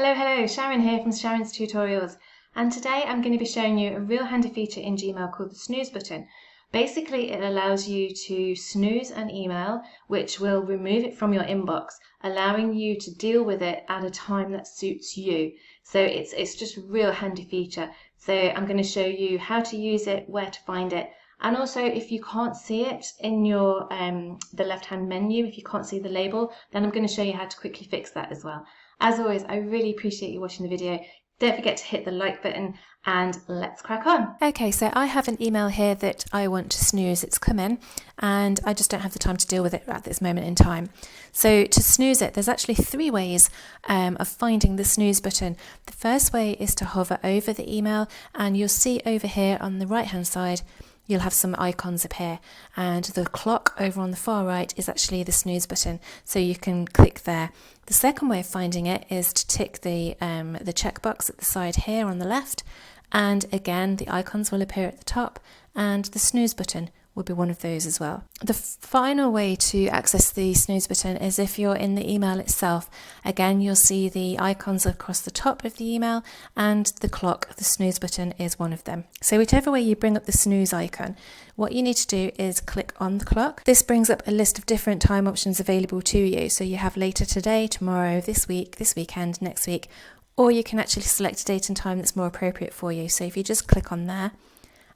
Hello, Sharon here from Sharon's Tutorials, and today I'm going to be showing you a real handy feature in Gmail called the snooze button. Basically, it allows you to snooze an email, which will remove it from your inbox, allowing you to deal with it at a time that suits you. So it's just a real handy feature. So I'm going to show you how to use it, where to find it, and also if you can't see it in your the left-hand menu, if you can't see the label, then I'm going to show you how to quickly fix that as well. As always, I really appreciate you watching the video. Don't forget to hit the like button and let's crack on. Okay, so I have an email here that I want to snooze. It's come in and I just don't have the time to deal with it at this moment in time. So to snooze it, there's actually three ways of finding the snooze button. The first way is to hover over the email, and you'll see over here on the right hand side you'll have some icons appear, and the clock over on the far right is actually the snooze button, so you can click there. The second way of finding it is to tick the checkbox at the side here on the left, and again the icons will appear at the top, and the snooze button will be one of those as well. The final way to access the snooze button is if you're in the email itself. Again, you'll see the icons across the top of the email and the clock. The snooze button is one of them. So whichever way you bring up the snooze icon, what you need to do is click on the clock. This brings up a list of different time options available to you. So you have later today, tomorrow, this week, this weekend, next week, or you can actually select a date and time that's more appropriate for you. So if you just click on there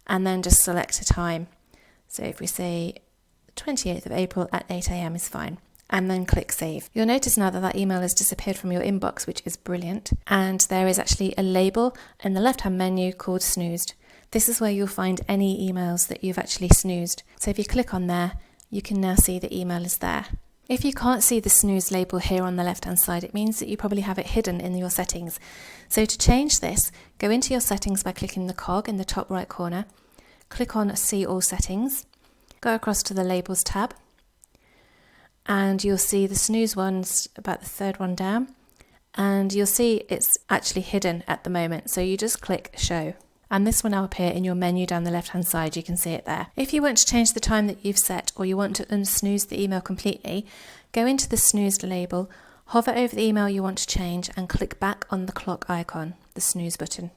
and then just select a time. So if we say 28th of April at 8 AM is fine, and then click save. You'll notice now that that email has disappeared from your inbox, which is brilliant. And there is actually a label in the left-hand menu called Snoozed. This is where you'll find any emails that you've actually snoozed. So if you click on there, you can now see the email is there. If you can't see the snooze label here on the left-hand side, it means that you probably have it hidden in your settings. So to change this, go into your settings by clicking the cog in the top right corner. Click on See All Settings, go across to the Labels tab, and you'll see the snooze one's about the third one down, and you'll see it's actually hidden at the moment, so you just click Show. And this will now appear in your menu down the left hand side. You can see it there. If you want to change the time that you've set, or you want to unsnooze the email completely, go into the snoozed label, hover over the email you want to change, and click back on the clock icon, the snooze button.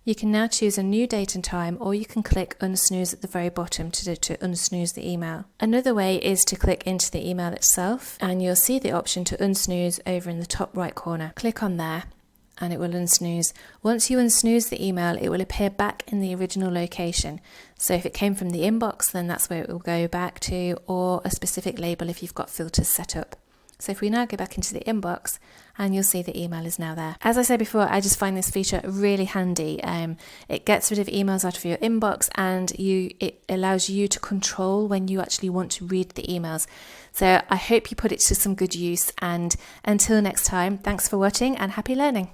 You can now choose a new date and time, or you can click unsnooze at the very bottom to unsnooze the email. Another way is to click into the email itself, and you'll see the option to unsnooze over in the top right corner. Click on there and it will unsnooze. Once you unsnooze the email, it will appear back in the original location. So if it came from the inbox, then that's where it will go back to, or a specific label if you've got filters set up. So if we now go back into the inbox, and you'll see the email is now there. As I said before, I just find this feature really handy. It gets rid of emails out of your inbox, and it allows you to control when you actually want to read the emails. So I hope you put it to some good use, and until next time, thanks for watching and happy learning.